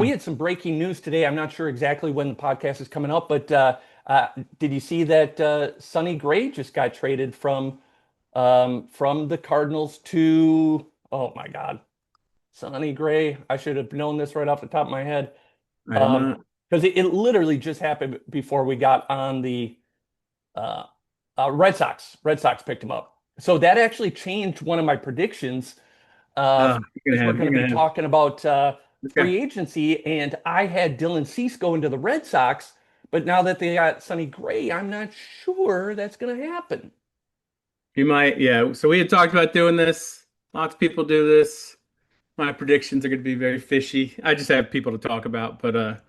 We had some breaking news today. I'm not sure exactly when the podcast is coming up, but did you see that Sonny Gray just got traded from the Cardinals to, oh my God, Sonny Gray? I should have known this right off the top of my head. I did Um, not. because it literally just happened before we got on the uh, Red Sox. Red Sox picked him up. So that actually changed one of my predictions. Because we're going You're to be gonna have talking about this guy. free agency, and I had Dylan Cease going to the Red Sox, but now that they got Sonny Gray, I'm not sure that's going to happen. You might, yeah. So we had talked about doing this. Lots of people do this. My predictions are going to be very fishy. I just have people to talk about, but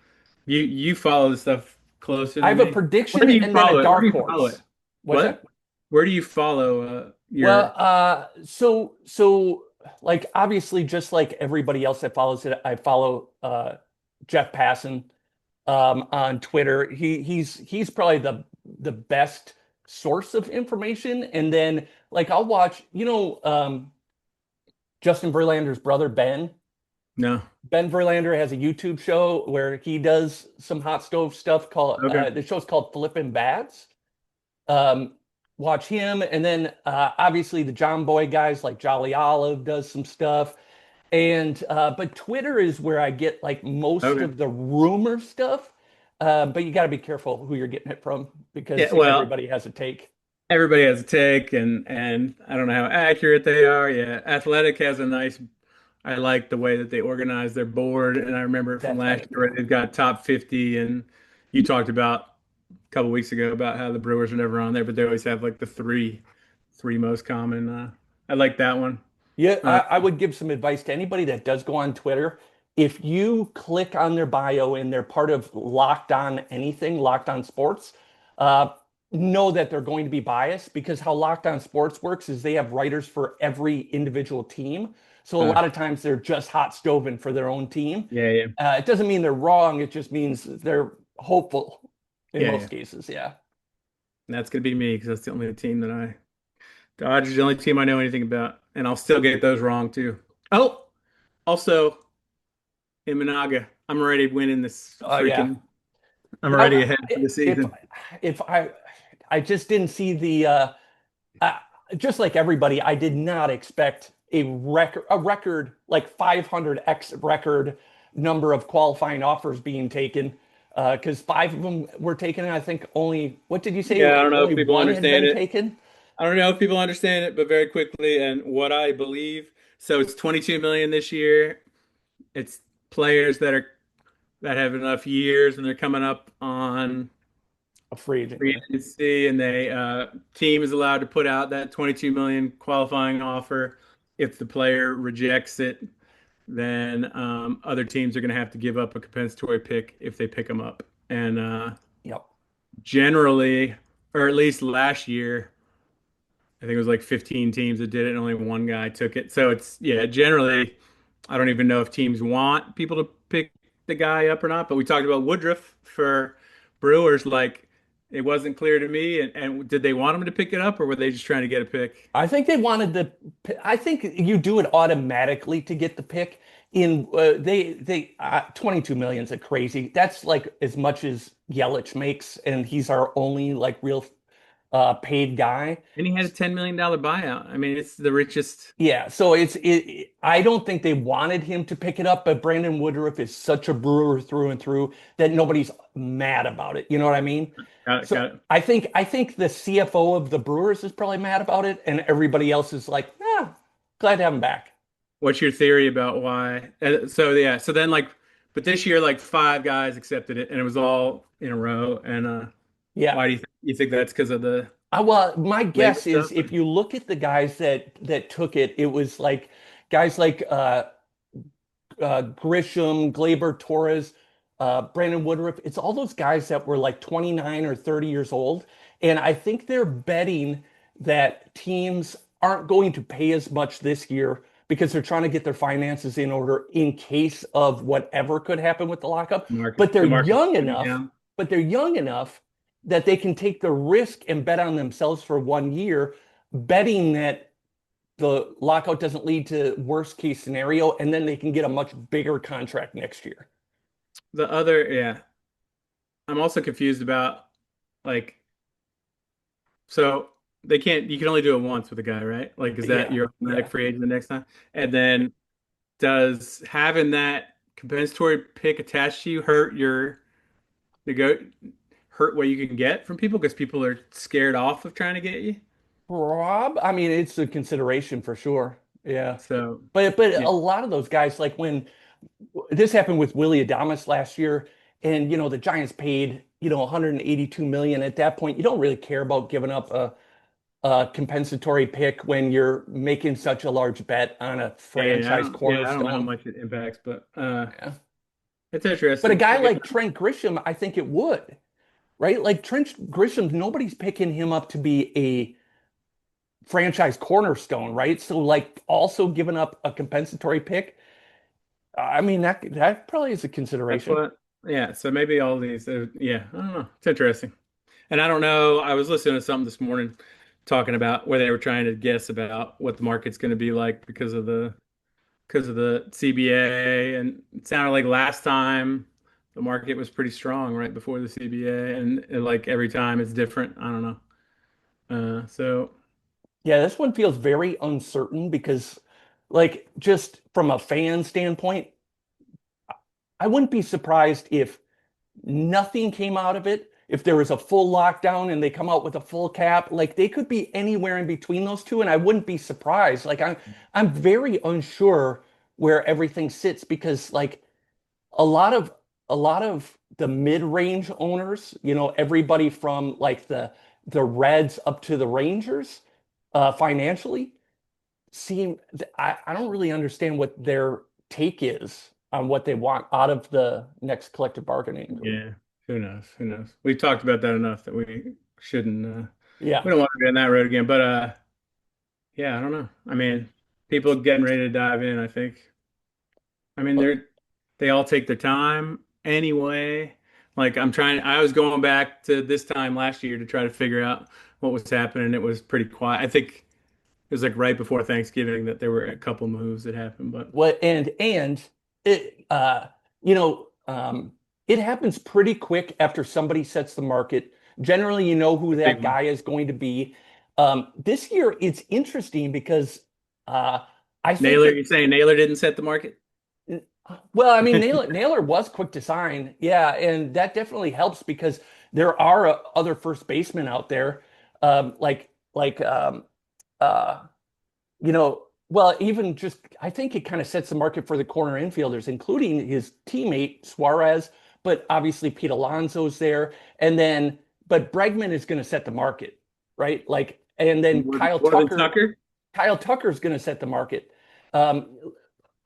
you follow this stuff closer I than have a me. Where prediction do you and then a follow it? Where do dark you follow it? horse. What's What? that? Where do you follow Well, your? so like obviously, just like everybody else that follows it, I follow Jeff Passan on Twitter. He's probably the best source of information. And then like I'll watch, Justin Verlander's brother No. Ben Verlander has a YouTube show where he does some hot stove stuff called Okay. the show's called Flippin' Bats. Um, Watch him, and then obviously the John Boy guys like Jolly Olive does some stuff. And but Twitter is where I get like most Okay. of the rumor stuff. But you got to be careful who you're getting it from Yeah. because Well, everybody has a take. everybody has a take, and I don't know how accurate they are. Yeah. Athletic has a nice. I like the way that they organize their board, and I remember it from That's last right. year where they've got top 50, and you talked about a couple weeks ago about how the Brewers are never on there, but they always have like the three most common. I like that one. Yeah, Uh, I would give some advice to anybody that does go on Twitter. If you click on their bio and they're part of Locked On Anything, Locked On Sports, uh, know that they're going to be biased because how Locked On Sports works is they have writers for every individual team. So a uh, lot of times they're just hot stoving for their own team. yeah, yeah, It doesn't mean they're wrong. It just means they're hopeful in yeah, yeah. most cases. Yeah. And that's gonna be me because that's the only team that Dodgers the only team I know anything about, and I'll still get those wrong too. Oh, also in Managa, I'm already winning this Oh yeah. freaking. I'm already Now, ahead for the if season. if I just didn't see the uh, just like everybody, I did not expect a record like 500x record number of qualifying offers being taken because five of them were taken. And I think only what did you say? Yeah, I don't know if Only people one had understand been it. taken. I don't know if people understand it, but very quickly, and what I believe. So it's 22 million this year. It's players that have enough years and they're coming up on A free agent, free yeah. agency, and they team is allowed to put out that 22 million qualifying offer. If the player rejects it, then other teams are going to have to give up a compensatory pick if they pick them up. And Yep. generally, or at least last year, I think it was like 15 teams that did it, and only one guy took it. So it's, yeah, generally, I don't even know if teams want people to pick the guy up or not. But we talked about Woodruff for Brewers. Like, it wasn't clear to me. And did they want him to pick it up, or were they just trying to get a pick? I think they wanted the. I think you do it automatically to get the pick. In they 22 million is a crazy. That's like as much as Yelich makes, and he's our only like real paid guy. And he had a $10 million buyout. I mean, it's the richest. Yeah, so I don't think they wanted him to pick it up, but Brandon Woodruff is such a brewer through and through that nobody's mad about it. You know what I mean? Got it, So got it. I think the CFO of the Brewers is probably mad about it, and everybody else is like, glad to have him back. What's your theory about why? So yeah, so then like, but this year like five guys accepted it, and it was all in a row. And Yeah. why do you think that's because of the Well, my labor guess is stuff? if you look at the guys that took it, it was like guys like Grisham, Glaber, Torres, Brandon Woodruff. It's all those guys that were like 29 or 30 years old. And I think they're betting that teams aren't going to pay as much this year because they're trying to get their finances in order in case of whatever could happen with the lockup. But they're The market's young coming enough, down. but they're young enough that they can take the risk and bet on themselves for 1 year, betting that the lockout doesn't lead to worst case scenario, and then they can get a much bigger contract next year. The other, yeah, I'm also confused about like so they can't you can only do it once with a guy, right? Like is that Yeah, your automatic yeah. free agent the next time? And then does having that compensatory pick attached to you hurt your nego hurt what you can get from people because people are scared off of trying to get you? Rob, I mean, it's a consideration for sure. Yeah. So But yeah, a lot of those guys, like when this happened with Willie Adames last year, and the Giants paid 182 million. At that point, you don't really care about giving up a compensatory pick when you're making such a large bet on a yeah, franchise I don't know how cornerstone. much it impacts, but Yeah. it's But a interesting. guy I guess like Trent Grisham, I think it would, right? Like Trent Grisham, nobody's picking him up to be a franchise cornerstone, right? So like also giving up a compensatory pick, I mean that probably is a that's consideration. what yeah, so maybe all these yeah, I don't know. It's interesting. And I don't know, I was listening to something this morning talking about where they were trying to guess about what the market's going to be like because of the CBA, and it sounded like last time the market was pretty strong right before the CBA, and like every time it's different. I don't know. So Yeah, this one feels very uncertain because, like, just from a fan standpoint, I wouldn't be surprised if nothing came out of it. If there was a full lockdown and they come out with a full cap, like they could be anywhere in between those two, and I wouldn't be surprised. Like I'm very unsure where everything sits because like a lot of a lot of the mid-range owners, everybody from like the Reds up to the Rangers, financially seem I don't really understand what their take is on what they want out of the next collective bargaining agreement. yeah, who knows? Who knows? We've talked about that enough that we shouldn't. Yeah. We don't want to go down that road again. But yeah, I don't know. I mean, people getting ready to dive in. I think. I mean, they all take their time anyway. Like I was going back to this time last year to try to figure out what was happening. It was pretty quiet. I think it was like right before Thanksgiving that there were a couple moves that happened, but What and it it happens pretty quick after somebody sets the market. Generally, you know who the big that one. guy is going to be. This year, it's interesting because uh, I think Naylor, that you're saying Naylor didn't set the market? well, I mean, Naylor was quick to sign, yeah, and that definitely helps because there are other first basemen out there, like uh, well, even just I think it kind of sets the market for the corner infielders, including his teammate Suárez, but obviously Pete Alonso's there, and then but Bregman is going to set the market, right? Like, and then More than Tucker? Kyle Tucker is going to set the market. Um,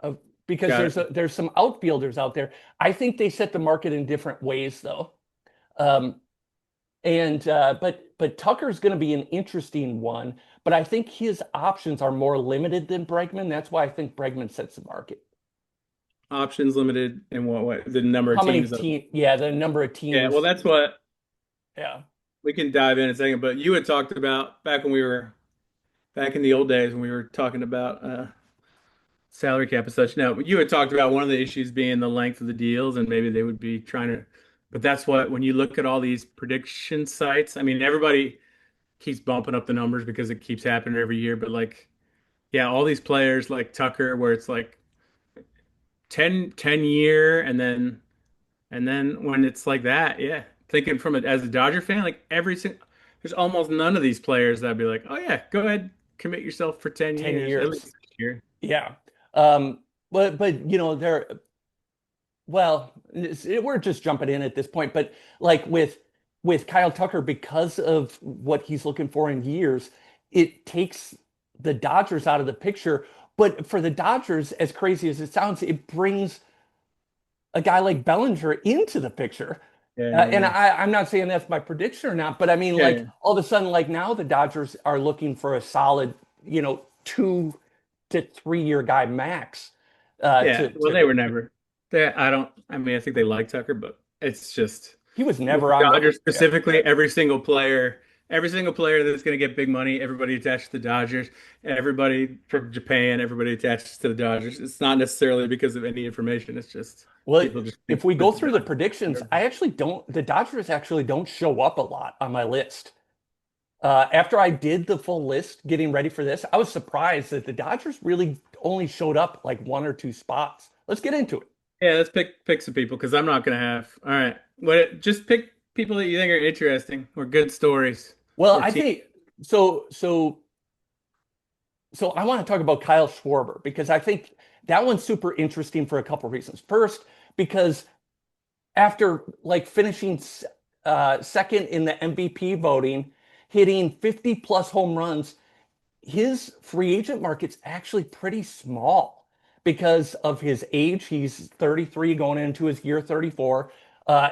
uh, because Got it. there's some outfielders out there. I think they set the market in different ways though. Um, and but Tucker's going to be an interesting one, but I think his options are more limited than Bregman. That's why I think Bregman sets the market. Options limited in what way? The number of How many teams. team? Yeah, the number of Yeah, well, teams. that's what Yeah. we can dive in a second. But you had talked about back when we were back in the old days when we were talking about salary cap and such. No, but you had talked about one of the issues being the length of the deals, and maybe they would be trying to. But that's what when you look at all these prediction sites, I mean, everybody keeps bumping up the numbers because it keeps happening every year. But like, yeah, all these players like Tucker, where it's like 10 year, and then when it's like that, yeah, thinking from it as a Dodger fan, like every single, there's almost none of these players that'd be like, oh yeah, go ahead, commit yourself for 10 10 years, at least years. this year. Yeah. But they're well, we're just jumping in at this point, but like with Kyle Tucker, because of what he's looking for in years, it takes the Dodgers out of the picture. But for the Dodgers, as crazy as it sounds, it brings a guy like Bellinger into the picture. Yeah, And yeah, I'm not saying that's my prediction or not, but I mean, yeah, like yeah. all of a sudden, like now the Dodgers are looking for a solid, 2 to 3 year guy max. Yeah, well, To they were never. I don't. I mean, I think they like Tucker, but it's just He was with never the on the Dodgers yeah. specifically. Every single player. every single player that's going to get big money, everybody attached to the Dodgers, everybody from Japan, everybody attaches to the Dodgers. It's not necessarily because of any information. It's just Well, people just if think we go that the through the predictions, Dodgers. I actually don't, the Dodgers actually don't show up a lot on my list. After I did the full list getting ready for this, I was surprised that the Dodgers really only showed up like one or two spots. Let's get into it. Yeah, let's pick some people because I'm not going to have. All right, just pick people that you think are interesting or good stories Well, or I team. think so. So I want to talk about Kyle Schwarber because I think that one's super interesting for a couple of reasons. First, because after like finishing second in the MVP voting, hitting 50 plus home runs, his free agent market's actually pretty small because of his age. He's 33 going into his year 34.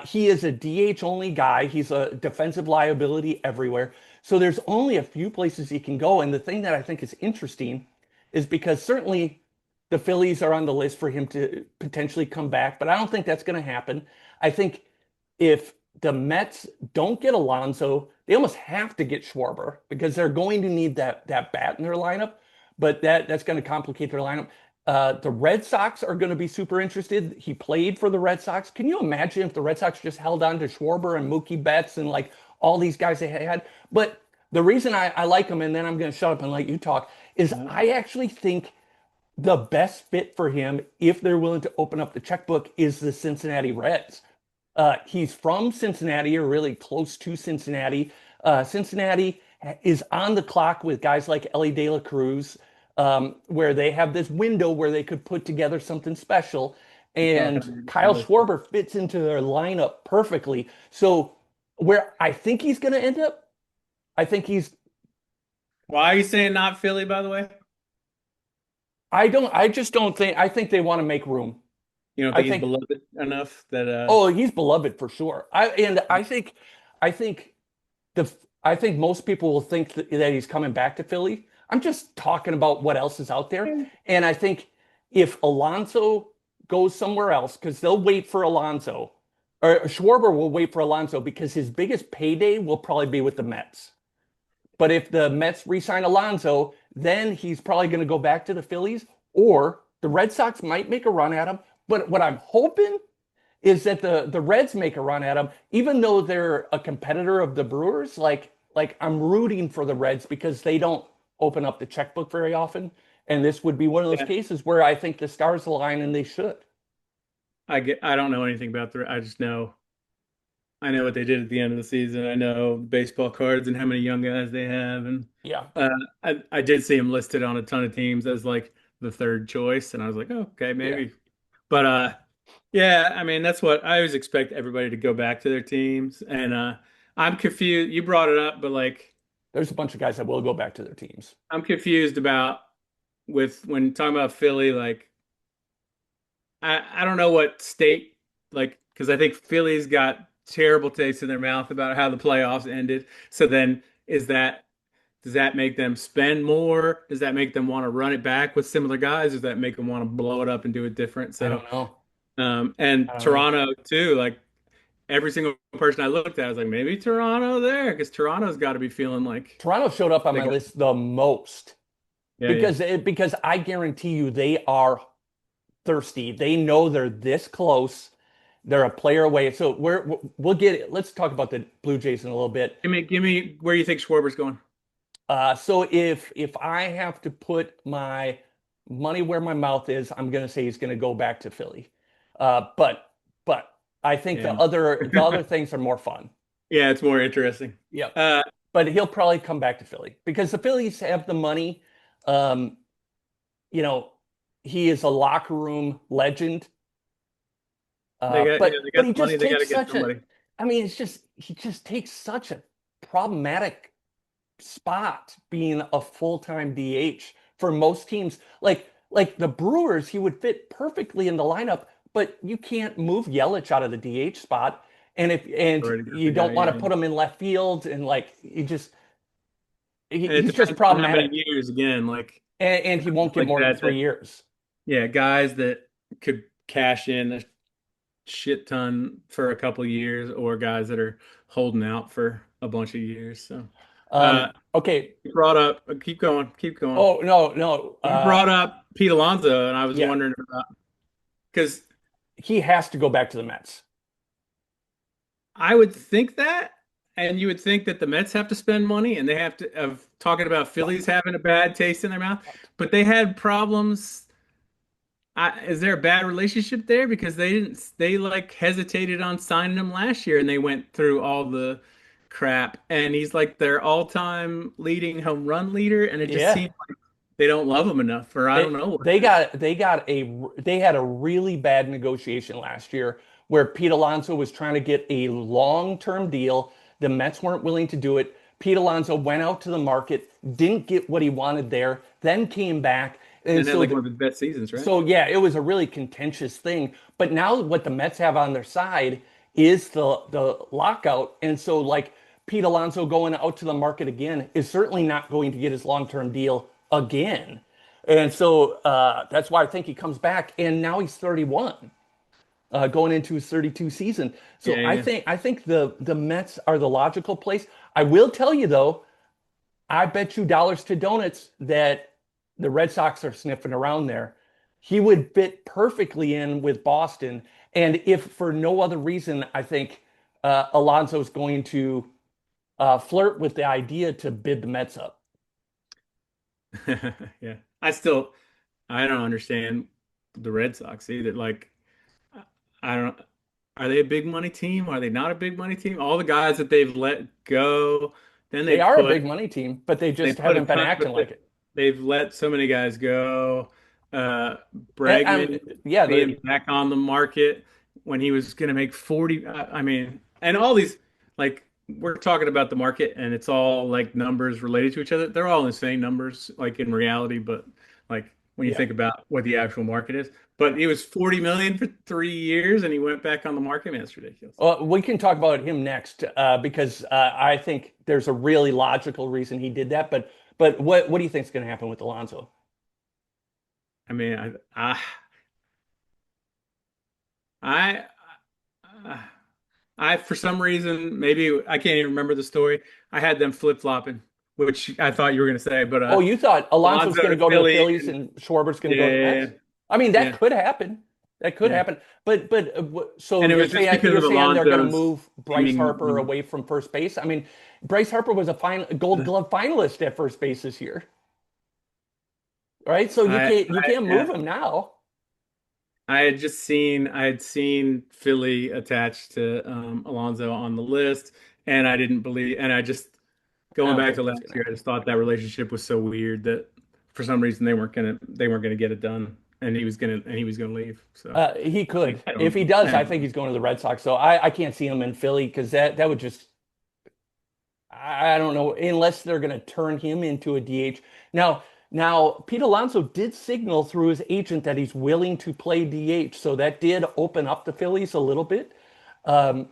He is a DH only guy. He's a defensive liability everywhere. So there's only a few places he can go. And the thing that I think is interesting is because certainly the Phillies are on the list for him to potentially come back, but I don't think that's going to happen. I think if the Mets don't get Alonso, they almost have to get Schwarber because they're going to need that bat in their lineup. But that's going to complicate their lineup. The Red Sox are going to be super interested. He played for the Red Sox. Can you imagine if the Red Sox just held on to Schwarber and Mookie Betts and like all these guys they had? But the reason I like him, and then I'm going to shut up and let you talk, is I actually think the best fit for him, if they're willing to open up the checkbook, is the Cincinnati Reds. He's from Cincinnati or really close to Cincinnati. Cincinnati is on the clock with guys like Ellie De La Cruz, where they have this window where they could put together something special. It's not And going to Kyle be. Schwarber fits into their lineup perfectly. So, where I think he's going to end up, I think he's, Why are you saying not Philly, by the way? I just don't think, I think they want to make room. You don't I think he's think beloved enough that Oh, he's beloved for sure. I think the I think most people will think that he's coming back to Philly. I'm just talking about what else is out there. And I think if Alonso goes somewhere else, because they'll wait for Alonso, or Schwarber will wait for Alonso because his biggest payday will probably be with the Mets. But if the Mets re-sign Alonso, then he's probably going to go back to the Phillies, or the Red Sox might make a run at him. But what I'm hoping is that the Reds make a run at them, even though they're a competitor of the Brewers. Like I'm rooting for the Reds because they don't open up the checkbook very often, and this would be one of those yeah, cases where I think the stars align and they should. I don't know anything about I just know I know what they did at the end of the season. I know baseball cards and how many young guys they have, and Yeah, uh, I did see him listed on a ton of teams as like the third choice, and I was like, oh, okay, yeah. maybe. But yeah, I mean that's what I always expect everybody to go back to their teams, and I'm confused. You brought it up, but like There's a bunch of guys that will go back to their teams. I'm confused about with when talking about Philly, like I don't know what state like because I think Philly's got terrible taste in their mouth about how the playoffs ended. So then is that does that make them spend more? Does that make them want to run it back with similar guys? Does that make them want to blow it up and do it different? I So don't know. I and don't know. Toronto too, like every single person I looked at, I was like, maybe Toronto there because Toronto's got to be feeling like Toronto showed up on they my got list the most yeah. because I guarantee you they are thirsty. They know they're this close. They're a player away. So we'll get it. Let's talk about the Blue Jays in a little bit. Give me where you think Schwarber's going. So if I have to put my money where my mouth is, I'm going to say he's going to go back to Philly. But I think Yeah. the other things are more fun. Yeah, it's more interesting. Yep. Uh, But he'll probably come back to Philly because the Phillies have the money. Um, you know, he is a locker room legend. they But got he the money. just They got takes to get such a, somebody. I mean, he just takes such a problematic spot being a full-time DH for most teams. Like the Brewers, he would fit perfectly in the lineup, but you can't move Yelich out of the DH spot. And Already got you the guy. don't want to Yeah. put him in left field and like And it he's just depends on how many problematic. years again. Like And he won't get like more than that. three years. Yeah, guys that could cash in. shit ton for a couple of years, or guys that are holding out for a bunch of years. So, Okay. you brought up, keep going, keep going. Oh, no, no. You brought up Pete Alonso, and I was Yeah, wondering about because he has to go back to the Mets. I would think that, and you would think that the Mets have to spend money, and they have to of talking about Phillies having a bad taste in their mouth, but they had problems. Is there a bad relationship there? Because they like hesitated on signing him last year, and they went through all the crap, and he's like their all-time leading home run leader, and it just Yeah. seems like they don't love him enough, or I don't know what it is. They had a really bad negotiation last year where Pete Alonso was trying to get a long-term deal. The Mets weren't willing to do it. Pete Alonso went out to the market, didn't get what he wanted there, then came back. And And had so like one of his best seasons, right? so yeah, it was a really contentious thing. But now what the Mets have on their side is the lockout, and so like Pete Alonso going out to the market again is certainly not going to get his long-term deal again. And so that's why I think he comes back. And now he's 31, going into his 32 season. So Yeah, yeah. I think the Mets are the logical place. I will tell you though, I bet you dollars to donuts that the Red Sox are sniffing around there. He would fit perfectly in with Boston. And if for no other reason, I think Alonso's going to flirt with the idea to bid the Mets up. Yeah. I don't understand the Red Sox either. Like I don't are they a big money team? Are they not a big money team? All the guys that they've let go, then They are a big money team, but they they just put a haven't been ton, acting but like it. they've let so many guys go. Uh, And, Bregman yeah, being back on the market when he was going to make 40. I mean, and all these, like, we're talking about the market and it's all like numbers related to each other. They're all insane numbers, like in reality, but like when you yeah. think about what the actual market is. But he was 40 million for 3 years and he went back on the market. Man, it's ridiculous. We can talk about him next because I think there's a really logical reason he did that. But what do you think is going to happen with Alonso? I mean, I, I, for some reason, maybe I can't even remember the story. I had them flip-flopping, which I thought you were going to say, but Oh, you thought Alonso's Alonso going to to go to the Philly, Phillies and and Schwarber's going to go to the yeah, Mets? I mean, that yeah, could happen. That could yeah. happen. But so And it was just because you're of saying they're going to Alonso's move Bryce seeming Harper away from first base? I mean, Bryce Harper was a Gold Glove finalist at first base this year, right? So you can't move him now. I had seen Philly attached to Alonso on the list, and I didn't believe, and I just I going don't back think to that's last going to year, I happen. just thought that relationship was so weird that for some reason they weren't gonna get it done, and he was gonna leave. So He could. I If he don't does, I I don't think know. he's going to the Red Sox. So I can't see him in Philly because that would just I don't know unless they're going to turn him into a DH. Now Pete Alonso did signal through his agent that he's willing to play DH, so that did open up the Phillies a little bit. Um,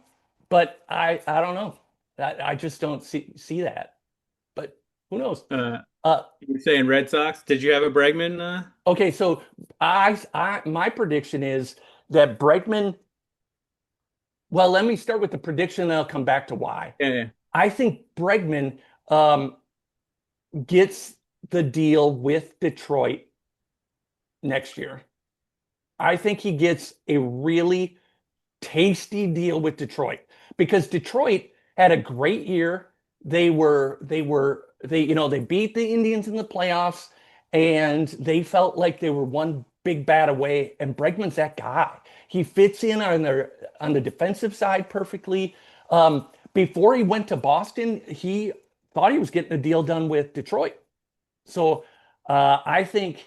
but I don't know. I just don't see that. But who knows? Uh, Uh, you're saying Red Sox? Did you have a Bregman? okay, so I my prediction is that Bregman. Well, let me start with the prediction, and I'll come back to why. Yeah, yeah. I think Bregman um, gets the deal with Detroit next year. I think he gets a really tasty deal with Detroit because Detroit had a great year. They beat the Indians in the playoffs and they felt like they were one big bat away. And Bregman's that guy. He fits in on the defensive side perfectly. Before he went to Boston, he thought he was getting a deal done with Detroit. So I think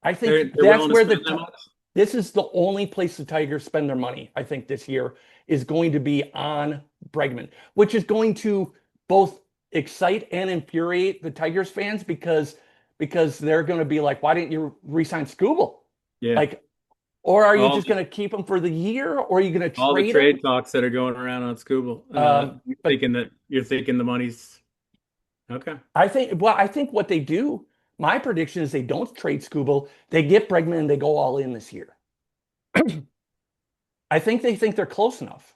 They're that's willing to where spend that much. this is the only place the Tigers spend their money. I think this year is going to be on Bregman, which is going to both excite and infuriate the Tigers fans because they're going to be like, why didn't you re-sign Scooble? Yeah, Like, or are you all just going to keep him for the year, or are you going to all the trade him? trade talks that are going around on Scooble. But You're thinking the money's okay. I think what they do, my prediction is they don't trade Scooble. They get Bregman and they go all in this year. I think they think they're close enough.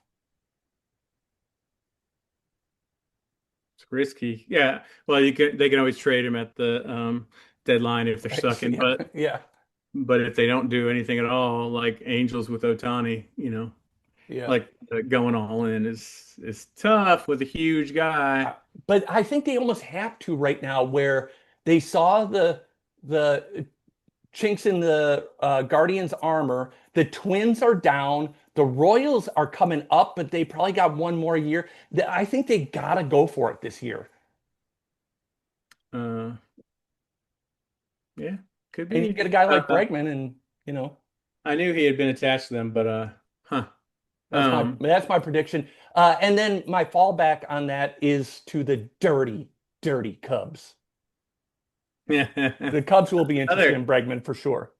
It's risky. Yeah. Well, they can always trade him at the deadline if they're Right. sucking, Yeah. Yeah. but if they don't do anything at all, like Angels with Otani, Yeah. like going all in is tough with a huge guy. I- But I think they almost have to right now where they saw the chinks in the Guardians armor. The Twins are down. The Royals are coming up, but they probably got one more year. I think they gotta go for it this year. Uh, yeah, could And you be. get a guy like Bregman, and you know I knew he had been attached to them, but huh. Um, that's my prediction. And then my fallback on that is to the dirty, dirty Cubs. yeah. The Cubs will be interested Other in Bregman for sure.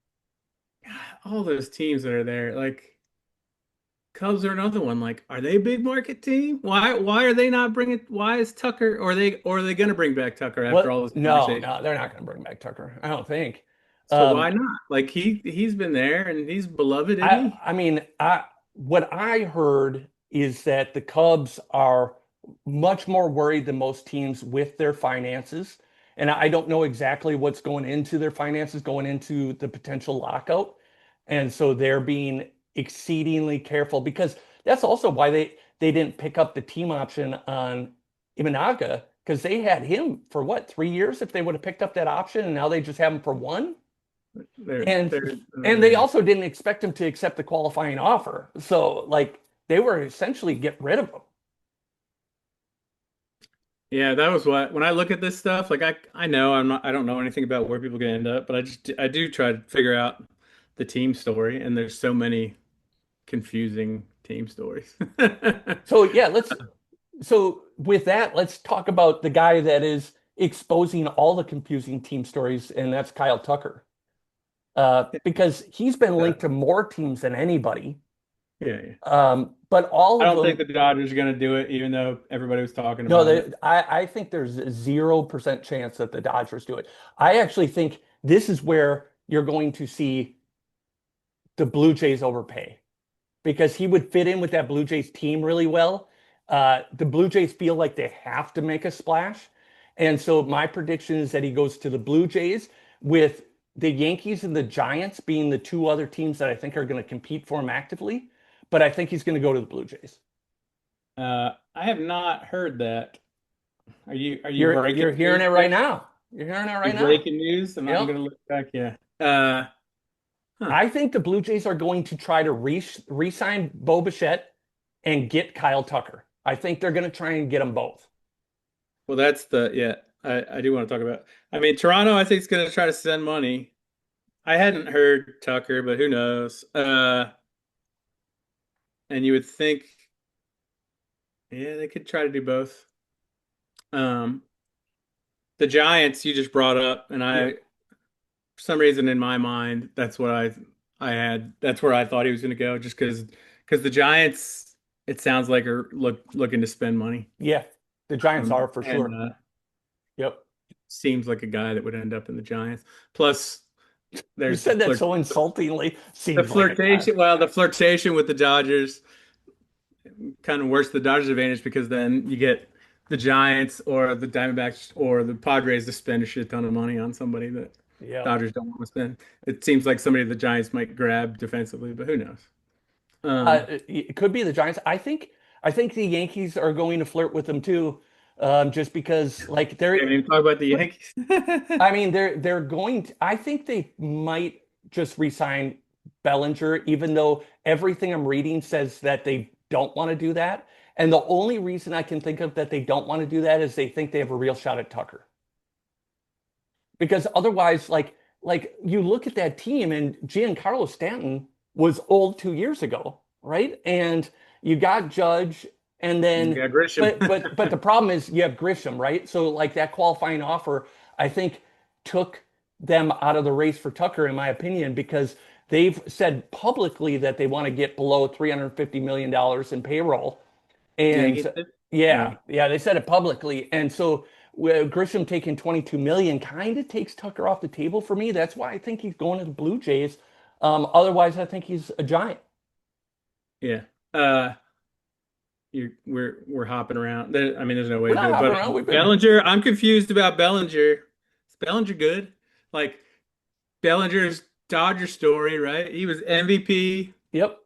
all those teams that are there, like Cubs are another one. Like, are they a big market team? Why are they not bringing? Why is Tucker? Or are they going to bring back Tucker after What? all this No, conversation? no, they're not going to bring back Tucker. I don't think. So Um, why not? Like he's been there and he's beloved, isn't I he? I mean, I what I heard is that the Cubs are much more worried than most teams with their finances. And I don't know exactly what's going into their finances going into the potential lockout. And so they're being exceedingly careful because that's also why they didn't pick up the team option on Imanaga because they had him for what, 3 years if they would have picked up that option and now they just have him for one. And They're they yeah. also didn't expect him to accept the qualifying offer. So like they were essentially get rid of him. Yeah, that was what when I look at this stuff, like I know I don't know anything about where people can end up, but I do try to figure out the team story, and there's so many confusing team stories. So yeah, so with that, let's talk about the guy that is exposing all the confusing team stories, and that's Kyle Tucker. Because he's been linked to more teams than anybody. Yeah, yeah. But all I of don't think them, the Dodgers are going to do it, even though everybody was talking no, about it. I think there's a 0% chance that the Dodgers do it. I actually think this is where you're going to see the Blue Jays overpay because he would fit in with that Blue Jays team really well. The Blue Jays feel like they have to make a splash. And so my prediction is that he goes to the Blue Jays with the Yankees and the Giants being the two other teams that I think are going to compete for him actively. But I think he's going to go to the Blue Jays. I have not heard that. Are you You're breaking hearing it news right there? now. You're hearing it You right now. breaking news? I'm Yep. going to look back. Yeah. Huh. I think the Blue Jays are going to try to re-sign Bo Bichette and get Kyle Tucker. I think they're going to try and get them both. Well, that's the yeah. I do want to talk about. I mean, Toronto, I think is going to try to send money. I hadn't heard Tucker, but who knows? And you would think, yeah, they could try to do both. Um, the Giants you just brought up, and Yeah. for some reason in my mind, that's what I had. That's where I thought he was going to go, just because the Giants, it sounds like are looking to spend money. Yeah. The Giants are for And sure. Yep. seems like a guy that would end up in the Giants. Plus, You there's said that so insultingly. the Seems like a guy. flirtation. Well, the flirtation with the Dodgers kind of works the Dodgers' advantage because then you get the Giants or the Diamondbacks or the Padres to spend a shit ton of money on somebody that Yep. Dodgers don't want to spend. It seems like somebody the Giants might grab defensively, but who knows? Um, It could be the Giants. I think the Yankees are going to flirt with them too, just because like we they're haven't even talked about the Yankees. I mean, they're going to, I think they might just resign Bellinger, even though everything I'm reading says that they don't want to do that. And the only reason I can think of that they don't want to do that is they think they have a real shot at Tucker. Because otherwise, like you look at that team and Giancarlo Stanton was old 2 years ago, right? And you got Judge, and then Yeah, Grisham. but the problem is you have Grisham, right? So like that qualifying offer, I think took them out of the race for Tucker, in my opinion, because they've said publicly that they want to get below $350 million in payroll. Yankees And did? yeah, No. yeah, they said it publicly. And so Grisham taking 22 million kind of takes Tucker off the table for me. That's why I think he's going to the Blue Jays. Otherwise, I think he's a Giant. Yeah. We're hopping around. I mean, there's no way We're to do not it. hopping But around. We've been. Bellinger, I'm confused about Bellinger. Is Bellinger good? Like Bellinger's Dodger story, right? He was MVP. Yep.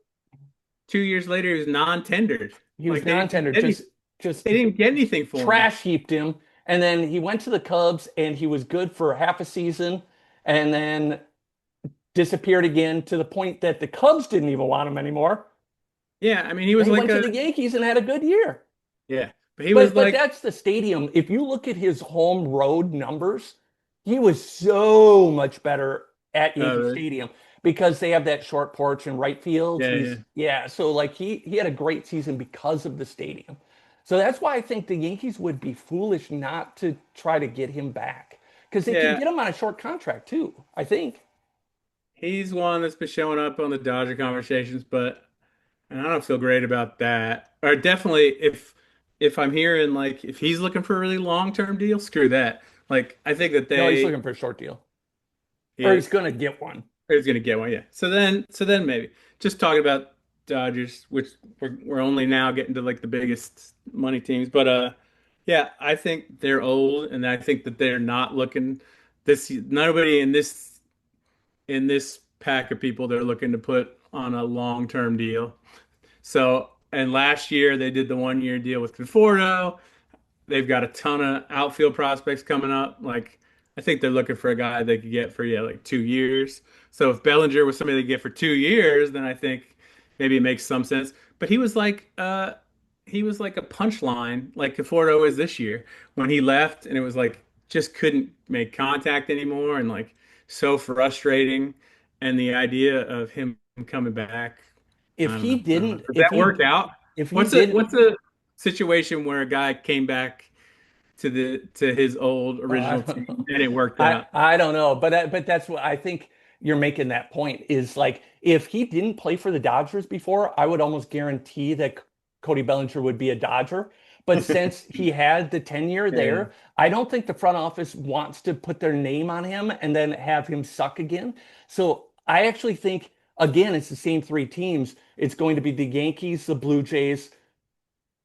2 years later, he was non-tendered. He was Like they didn't non-tender. get any, Just they didn't get anything for him. trash heaped him, and then he went to the Cubs, and he was good for half a season, and then disappeared again to the point that the Cubs didn't even want him anymore. Yeah, I mean, he And was he like went to a the Yankees and had a good year. yeah, but he was But like that's the stadium. If you look at his home road numbers, he was so much better at Yankee really? Stadium because they have that short porch in right field. Yeah, yeah, So like he had a great season because of the stadium. So that's why I think the Yankees would be foolish not to try to get him back because they can yeah. get him on a short contract too, I think. He's one that's been showing up on the Dodger conversations, but and I don't feel great about that. Or definitely if I'm hearing like if he's looking for a really long-term deal, screw that. Like I think that No, he's they looking for a short deal, he or he's is going to get one. or he's gonna get one, yeah. So then maybe just talking about Dodgers, which we're only now getting to like the biggest money teams, but yeah, I think they're old, and I think that they're not looking this nobody in this pack of people they're looking to put on a long-term deal. So, and last year they did the 1 year deal with Conforto. They've got a ton of outfield prospects coming up. Like, I think they're looking for a guy they could get for, yeah, like 2 years. So if Bellinger was somebody they get for 2 years, then I think maybe it makes some sense. But he was like a punchline, like Conforto is this year when he left, and it was like just couldn't make contact anymore, and like so frustrating. And the idea of him coming back, I If don't he know. I don't know. didn't, Does that work out? if he didn't, What's a situation where a guy came back to his old I original don't team know. and it worked I out? I don't know, but that's what I think you're making that point is like if he didn't play for the Dodgers before, I would almost guarantee that Cody Bellinger would be a Dodger. But since he had the tenure Yeah. there, I don't think the front office wants to put their name on him and then have him suck again. So I actually think again it's the same three teams. It's going to be the Yankees, the Blue Jays,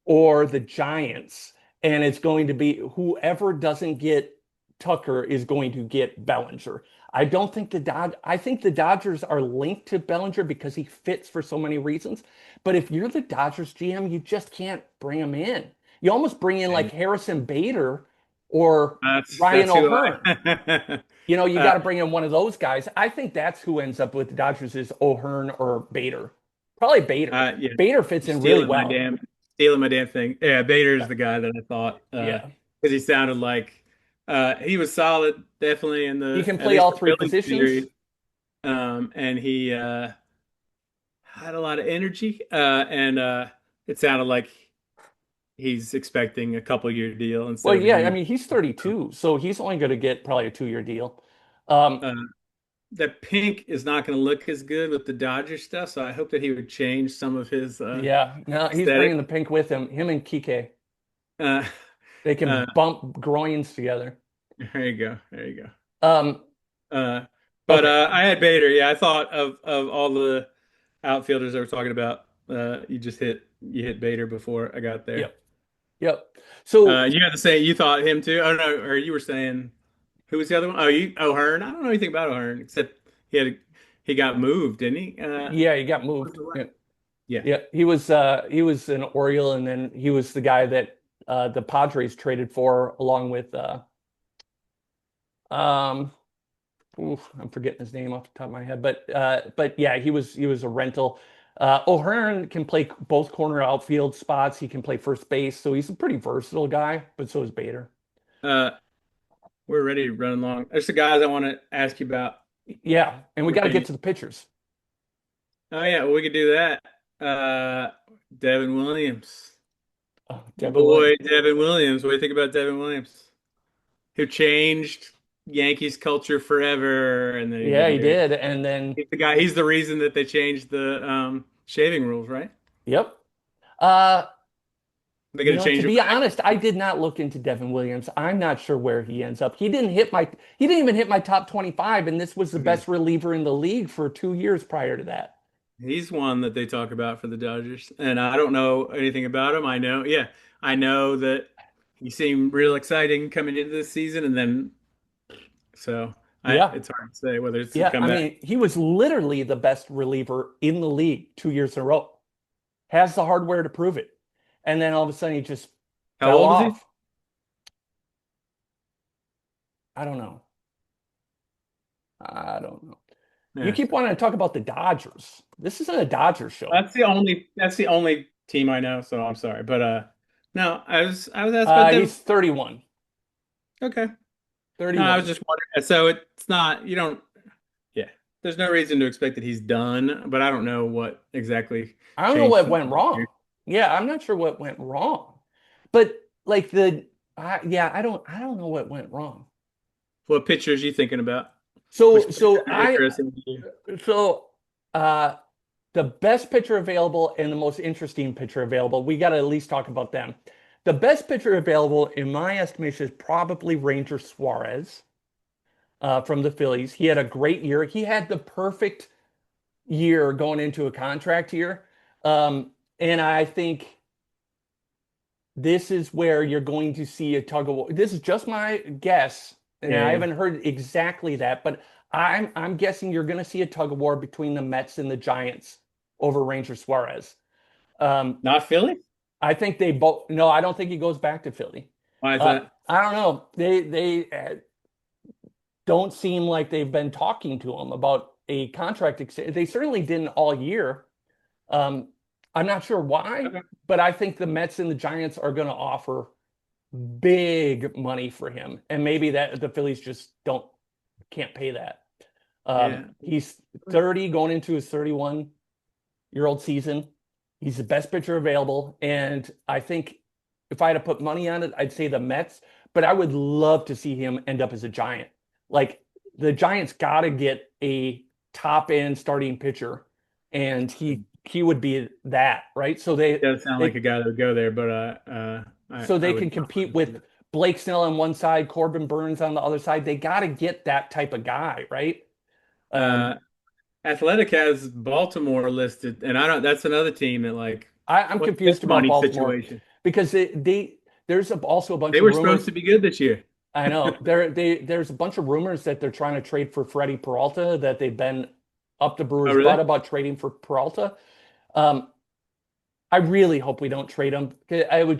or the Giants, and it's going to be whoever doesn't get Tucker is going to get Bellinger. I think the Dodgers are linked to Bellinger because he fits for so many reasons. But if you're the Dodgers GM, you just can't bring him in. You almost bring in like Harrison Bader or That's Ryan that's who O'Hearn. I You uh, got to bring in one of those guys. I think that's who ends up with the Dodgers is O'Hearn or Bader. Probably Bader. yeah, Bader fits in really stealing my well. damn stealing my damn thing. Yeah, Bader's the guy that I thought Yeah. because he sounded like he was solid definitely in He the can at play least all the three Phillies positions. series. And he had a lot of energy and it sounded like he's expecting a couple year deal Well, instead of a yeah, I huge. mean, he's 32, so he's only going to get probably a 2-year deal. Um, Uh, that pink is not going to look as good with the Dodger stuff, so I hope that he would change some of his yeah, no, he's bringing aesthetic. the pink with him. Him and Kike, Uh, they can uh, bump groins together. there you go, there you go. Um, Uh, but okay, I had Bader. Yeah, I thought of all the outfielders that we're talking about. You hit Bader before I got there. yep, yep. So You had to say you thought him too. Oh no, or you were saying who was the other one? Oh, you O'Hearn. I don't know anything about O'Hearn except he got moved, didn't he? yeah, he got What was moved. the last- Yeah, yeah. yeah, he was an Oriole, and then he was the guy that the Padres traded for along with um oof, I'm forgetting his name off the top of my head, but yeah, he was a rental. O'Hearn can play both corner outfield spots. He can play first base, so he's a pretty versatile guy. But so is Bader. Uh, we're ready to run along. There's the guys I want to ask you about. Yeah, and we got to get Opinion. to the pitchers. Oh yeah, well, we could do that. Uh, Devin Williams, your Devin Williams. boy Devin Williams. What do you think about Devin Williams? Who changed Yankees culture forever, and then he Yeah, got he married. did, and then He's the guy. He's the reason that they changed the shaving rules, right? yep. Uh, They're gonna to change it be back. honest, I did not look into Devin Williams. I'm not sure where he ends up. He didn't even hit my top 25, and this was the Okay. best reliever in the league for 2 years prior to that. He's one that they talk about for the Dodgers, and I don't know anything about him. I know, yeah, I know that he seemed real exciting coming into this season, and then so Yeah. it's hard to say whether it's a Yeah. I comeback. mean, he was literally the best reliever in the league 2 years in a row. Has the hardware to prove it. And then all of a sudden he just How fell old is he? off. I don't know. I don't know. You Yeah, keep wanting to talk about the Dodgers. This isn't a Dodgers show. that's the only team I know. So I'm sorry, but no, I was asked about Devin. He's 31. Okay, no, I was 31. just wondering. So it's not you don't. Yeah, there's no reason to expect that he's done, but I don't know what exactly I don't know changed what from went last wrong. year. Yeah, I'm not sure what went wrong. But like yeah, I don't know what went wrong. What pictures you thinking about? So Which so are I interesting to you? so uh the best pitcher available and the most interesting pitcher available, we got to at least talk about them. The best pitcher available, in my estimation, is probably Ranger Suarez from the Phillies. He had a great year. He had the perfect year going into a contract year. And I think this is where you're going to see a tug of war. This is just my guess, and Yeah, I yeah. haven't heard exactly that, but I'm guessing you're going to see a tug of war between the Mets and the Giants over Ranger Suarez. Um, Not Philly? I think they both. No, I don't think he goes back to Philly. Why is that? I don't know. They don't seem like they've been talking to him about a contract extension. They certainly didn't all year. Um, I'm not sure why, Okay. but I think the Mets and the Giants are going to offer big money for him, and maybe that the Phillies just don't can't pay that. Yeah. He's 30, going into his 31-year-old season. He's the best pitcher available, and I think if I had to put money on it, I'd say the Mets. But I would love to see him end up as a Giant. Like the Giants got to get a top end starting pitcher, and he would be that, right? Does sound like They a guy that would go there, but so I they would can not compete want to see with Blake Snell on one side, Corbin Burns on the other side. They got to get that type of guy, right? that. Um, Athletic has Baltimore listed, and I don't. That's another team that like, I'm what's their confused about money Baltimore situation? because there's also a bunch They of were supposed rumors. to be good this year. I know there's a bunch of rumors that they're trying to trade for Freddie Peralta, that they've been up the Oh, Brewers' butt really? about trading for Peralta. Um, I really hope we don't trade him. It would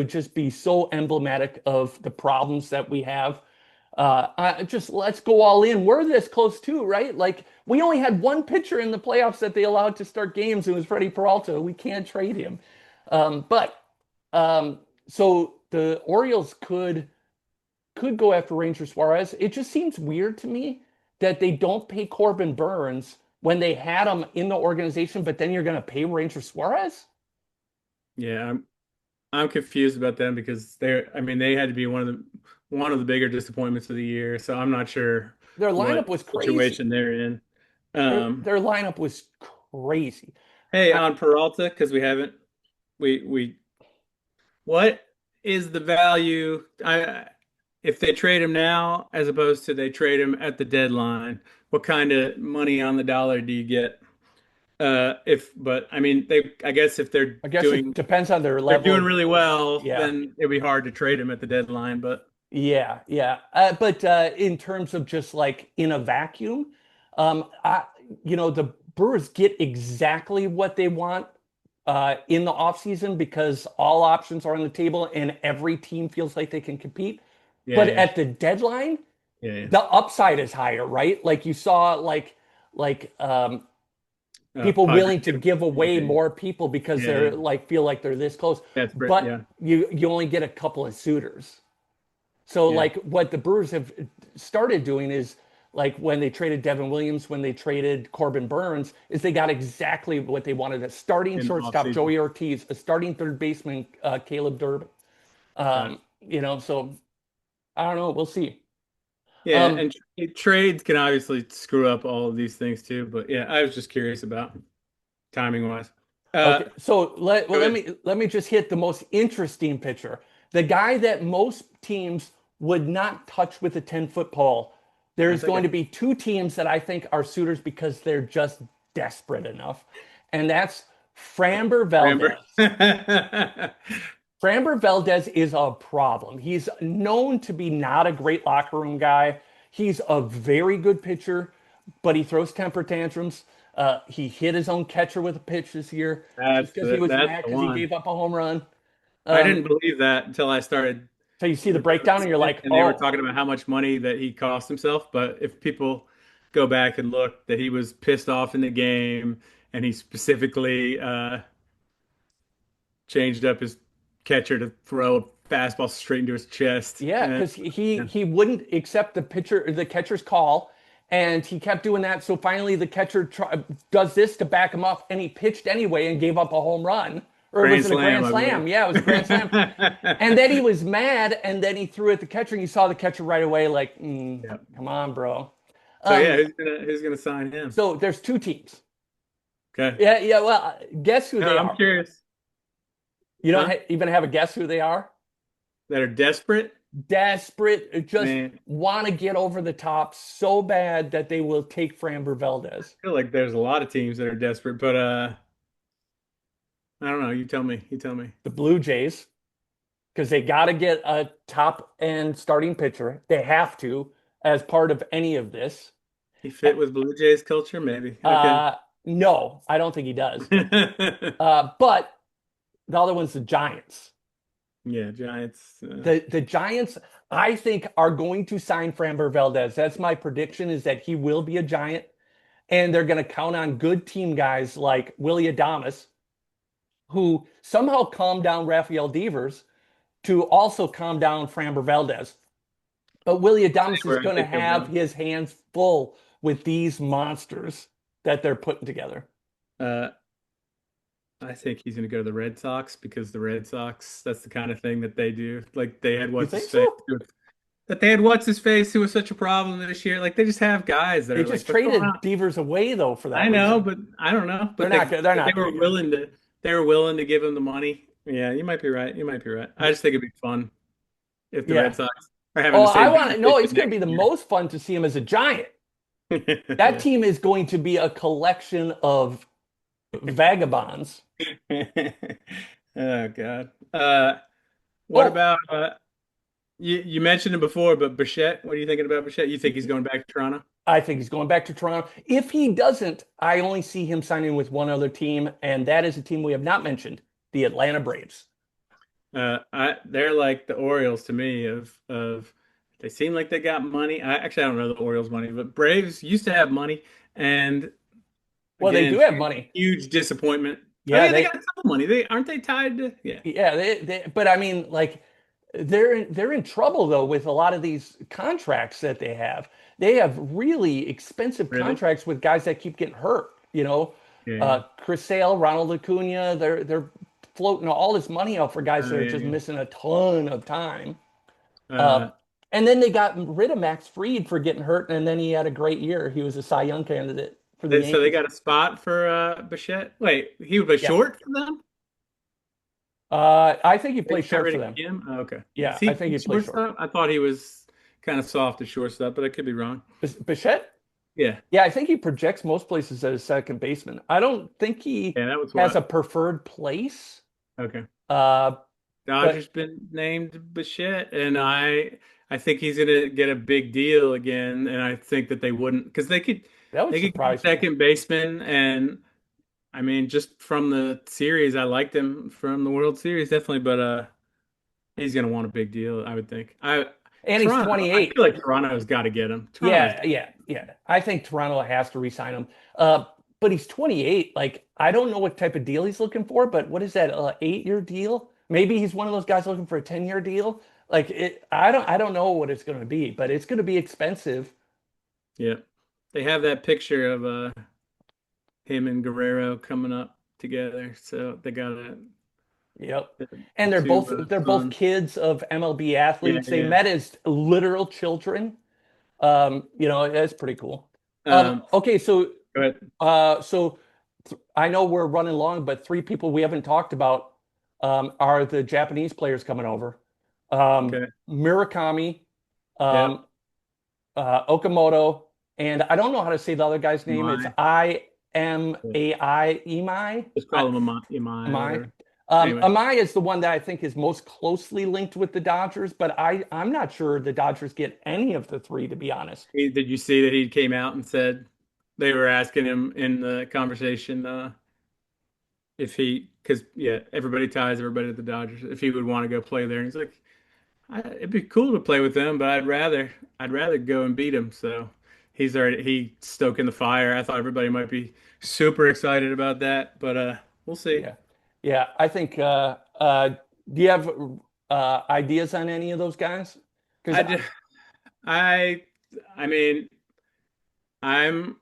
just be so emblematic of the problems that we have. Just let's go all in. We're this close too, right? Like we only had one pitcher in the playoffs that they allowed to start games. It was Freddie Peralta. We can't trade him. But so the Orioles could go after Ranger Suarez. It just seems weird to me that they don't pay Corbin Burns when they had him in the organization, but then you're going to pay Ranger Suarez. Yeah, I'm confused about them because they're. I mean, they had to be one of the bigger disappointments of the year. So I'm not sure Their lineup what was crazy. situation they're in. Their Um, their lineup was crazy. hey, I, on Peralta, because we haven't we what is the value? If they trade him now as opposed to they trade him at the deadline, what kind of money on the dollar do you get? But I mean, I guess if they're I guess it doing depends on their they're level doing of, really well, yeah, then it'd be hard to trade him at the deadline. But yeah. But in terms of just like in a vacuum, the Brewers get exactly what they want in the offseason because all options are on the table and every team feels like they can compete. yeah, But yeah, at the deadline, yeah, yeah. the upside is higher, right? Like you saw, like people Padres. willing to give away Yeah, more people because yeah, yeah. they're like feel like they're this close, That's great. but Yeah, you only get a couple of suitors. So yeah. like what the Brewers have started doing is like when they traded Devin Williams, when they traded Corbin Burns, is they got exactly what they wanted: a starting In the off shortstop season. Joey Ortiz, a starting third baseman Caleb Durbin. Got it. So I don't know. We'll see. Yeah, Um, and trades can obviously screw up all of these things too. But yeah, I was just curious about timing wise. Uh, Okay, so Go let ahead. me just hit the most interesting pitcher, the guy that most teams would not touch with a 10-foot pole. I There's think going to be two teams that I think are suitors because they're just desperate enough, and that's Framber Remember? Valdez. Framber Valdez is a problem. He's known to be not a great locker room guy. He's a very good pitcher, but he throws temper tantrums. He hit his own catcher with a pitch this year just because he was That's mad the because he one. gave up a home run. I Um, didn't believe that until I started so you see the breakdown and you're researching it, like, and they were oh, talking about how much money that he cost himself. But if people go back and look, that he was pissed off in the game, and he specifically changed up his catcher to throw a fastball straight into his chest. yeah, And because he yeah, he wouldn't accept the catcher's call, and he kept doing that. So finally, the does this to back him up, and he pitched anyway and gave up a home run, or was grand it a slam, grand I believe. slam? Yeah, it was a grand slam. And then he was mad, and then he threw at the catcher, and you saw the catcher right away, like, Yeah. come on, bro. So yeah, Um, who's gonna sign him? so there's two teams. Okay. Yeah, yeah. Well, guess who No, they I'm are. curious. You don't Huh? even have a guess who they are. That are desperate? Desperate, just Man, want to get over the top so bad that they will take Framber Valdez. I feel like there's a lot of teams that are desperate, but I don't know. You tell me. You tell me. The Blue Jays, because they got to get a top end starting pitcher. They have to, as part of any of this. He fit with Blue Jays culture, maybe. Okay. Uh, no, I don't think he does. But the other one's the Giants. Yeah, Giants. The Giants, I think, are going to sign Framber Valdez. That's my prediction, is that he will be a Giant, and they're going to count on good team guys like Willie Adames, who somehow calmed down Rafael Devers to also calm down Framber Valdez. But Willie Adames is Where I going to think he'll have go. his hands full with these monsters that they're putting together. Uh, I think he's going to go to the Red Sox because the Red Sox, that's the kind of thing that they do. Like they had You what's his think face, so? that they had what's his face who was such a problem this year. Like they just have guys that They are just like, what's going traded on? Devers away though for I that know, reason. but I don't know. They're But not good. They're they not were very good. willing to give him the money. Yeah, you might be right. You might be right. I just think it'd be fun if the Red Yeah. Sox are having Oh, the I same want to know. conversation It's going to be next the year. most fun to see him as a Giant. That team is going to be a collection of vagabonds. Oh God. What Oh, about you mentioned him before, but Bichette, what are you thinking about Bichette? You think he's going back to Toronto? I think he's going back to Toronto. If he doesn't, I only see him signing with one other team, and that is a team we have not mentioned, the Atlanta Braves. They're like the Orioles to me of they seem like they got money. I don't know the Orioles money, but Braves used to have money, and Well, they again, do have money. huge disappointment. Oh Yeah, yeah, they got some money. They aren't they tied to yeah. but I mean, like, they're in trouble though with a lot of these contracts that they have. They have really expensive Really? contracts with guys that keep getting hurt. Yeah. Chris Sale, Ronald Acuna, they're floating all this money out for guys that are Yeah, just yeah. missing a ton of time. Uh, Uh, and then they got rid of Max Fried for getting hurt, and then he had a great year. He was a Cy Young candidate for the so they Yankees. got a spot for Bichette. Wait, he would play Yeah. short for them? I think he They plays got short rid for of them. him? Oh, okay. Is Yeah, I he think he plays short. shortstop? I thought he was kind of soft at shortstop, but I could be wrong. Bichette? Yeah. Yeah, I think he projects most places as a second baseman. I don't think he Yeah, that was has a what. preferred place. Okay. Uh, Dodgers but been named Bichette, and I think he's gonna get a big deal again, and I think that they wouldn't because that would they could get a surprise me. second baseman, and I mean just from the series, I liked him from the World Series definitely, but he's gonna want a big deal, I would think. And he's Toronto, I feel 28. like Toronto's got to get him. Toronto has Yeah, yeah, yeah. I think Toronto has to re-sign him. But he's 28. Like, I don't know what type of deal he's looking for, but what is that, 8-year deal? Maybe he's one of those guys looking for a 10-year deal. Like I don't know what it's going to be, but it's going to be expensive. yeah. They have that picture of him and Guerrero coming up together, so they got Yep. the And they're two both they're both sons. kids of MLB Yeah, athletes. They yeah. met as literal children. That's pretty cool. Um, Okay, so go ahead. I know we're running long, but three people we haven't talked about are the Japanese players coming over. Okay. Murakami, Yep. Okamoto, and I don't know how to say the other guy's name. It's Imai. Imai, Imai. Let's call him Imai or Imai. whatever. Anyway, Imai is the one that I think is most closely linked with the Dodgers, but I'm not sure the Dodgers get any of the three, to be honest. did you see that he came out and said they were asking him in the conversation if he, because yeah, everybody ties everybody to the Dodgers, if he would want to go play there, and he's like, it'd be cool to play with them, but I'd rather go and beat them. So he's stoking the fire. I thought everybody might be super excited about that, but we'll see. Yeah. Yeah. I think, do you have ideas on any of those guys? Because I just, I I mean, I'm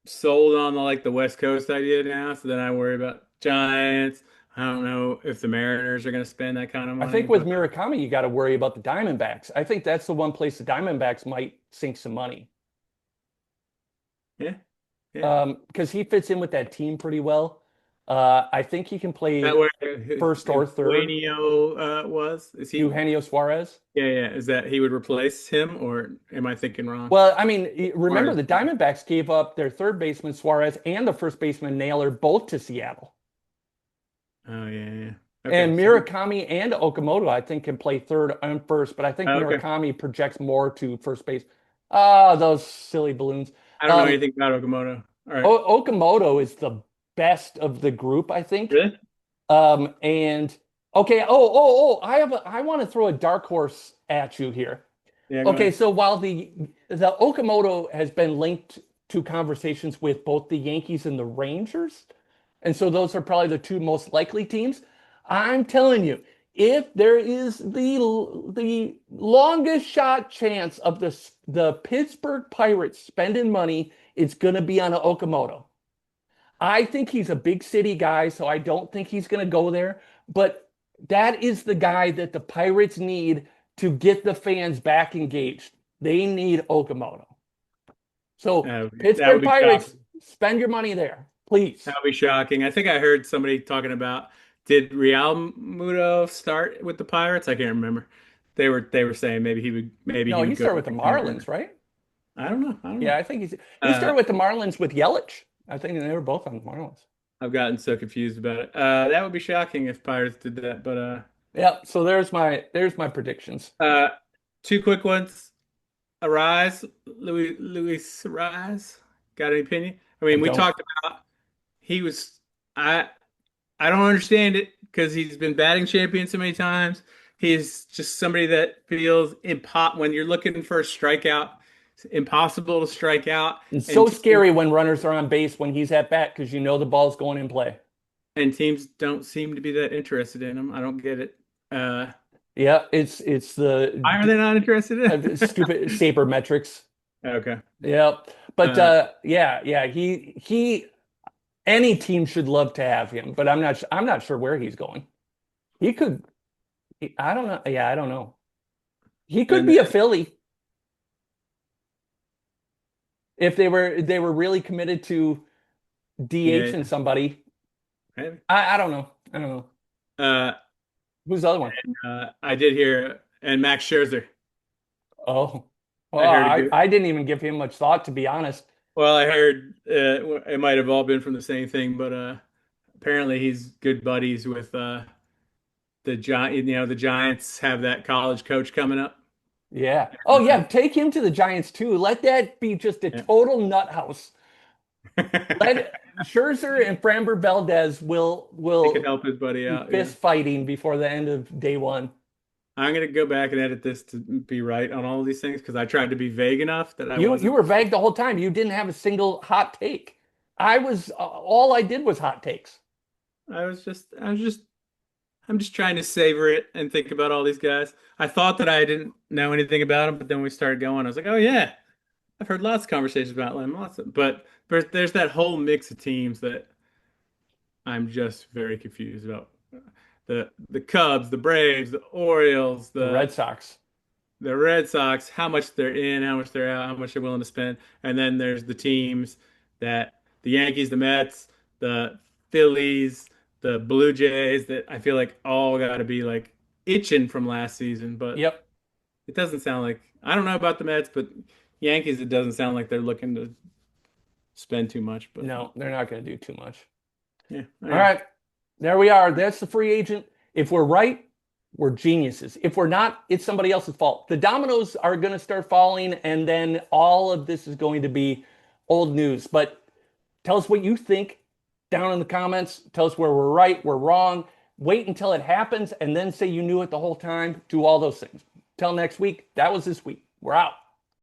sold on the West Coast idea now, so then I worry about Giants. I don't know if the Mariners are going to spend that kind of I money, think with but Murakami, you got to worry about the Diamondbacks. I think that's the one place the Diamondbacks might sink some money. yeah, yeah. Because he fits in with that team pretty well. I think he can That play where first or third. Eugenio was? Is he? Eugenio Suarez. Yeah, yeah. Is that he would replace him, or am I thinking wrong? Well, I mean, remember Suarez. the Diamondbacks gave up their third baseman Suarez and the first baseman Naylor both to Seattle. Oh yeah, yeah. Okay, And so Murakami and Okamoto, I think, can play third and first, but I think okay. Murakami projects more to first base. Ah, those silly balloons. I don't know Um, anything about Okamoto. All right, Okamoto is the best of the group, I think. really? And okay, I want to throw a dark horse at you here. Yeah, go Okay, ahead. so while the Okamoto has been linked to conversations with both the Yankees and the Rangers, and so those are probably the two most likely teams. I'm telling you, if there is the longest shot chance of the Pittsburgh Pirates spending money, it's going to be on a Okamoto. I think he's a big city guy, so I don't think he's going to go there. But that is the guy that the Pirates need to get the fans back engaged. They need Okamoto. So, That would Pittsburgh be Pirates, shocking. spend your money there, please. That would be shocking. I think I heard somebody talking about did Real Muto start with the Pirates? I can't remember. They were saying maybe No, he he would go started with the there. Marlins, right? I don't know. I don't Yeah, know. I think he Uh, started with the Marlins with Yelich. I think they were both on the Marlins. I've gotten so confused about it. That would be shocking if Pirates did that. But Yeah, so there's my predictions. uh, two quick ones. Arise, Luis Arise. Got any opinion? I I mean, we don't. talked about he was. I don't understand it because he's been batting champion so many times. He's just somebody that feels when you're looking for a strikeout. It's impossible to strike out, It's and so teams, scary when runners are on base when he's at bat because you know the ball's going in play. and teams don't seem to be that interested in him. I don't get it. Yeah, it's the Why are they not interested in it? stupid sabermetrics. Okay. Yeah, but Uh, yeah, he any team should love to have him, but I'm not sure where he's going. He could, I don't know. Yeah, I don't know. He could and be a Philly if they were really committed to yeah, DH and somebody. maybe. I don't know. I don't know. Uh, Who's the other one? I did hear, and Max Scherzer. Oh, well, I heard a I good. I didn't even give him much thought, to be honest. Well, I heard it might have all been from the same thing, but apparently he's good buddies with the Giant. The Giants have that college coach coming up. Yeah. Oh yeah, take him to the Giants too. Let that be just a Yeah. total nut house. Let Scherzer and Framber Valdez will He could will help his buddy be out. Yeah. fist fighting before the end of day one. I'm gonna go back and edit this to be right on all of these things because I tried to be vague enough that I You wasn't. were vague the whole time. You didn't have a single hot take. All I did was hot takes. I'm just trying to savor it and think about all these guys. I thought that I didn't know anything about them, but then we started going. I was like, oh yeah, I've heard lots of conversations about them, but there's that whole mix of teams that I'm just very confused about. The Cubs, the Braves, the Orioles, The Red Sox. the Red Sox, how much they're in, how much they're out, how much they're willing to spend. And then there's the teams that the Yankees, the Mets, the Phillies, the Blue Jays that I feel like all got to be like itching from last season, but Yep. it doesn't sound like I don't know about the Mets, but Yankees it doesn't sound like they're looking to spend too much. But No, they're not going to do too much. yeah, All anyway. right. There we are. That's the free agent. If we're right, we're geniuses. If we're not, it's somebody else's fault. The dominoes are going to start falling, and then all of this is going to be old news. But tell us what you think down in the comments. Tell us where we're right, we're wrong. Wait until it happens, and then say you knew it the whole time. Do all those things. Till next week. That was this week. We're out.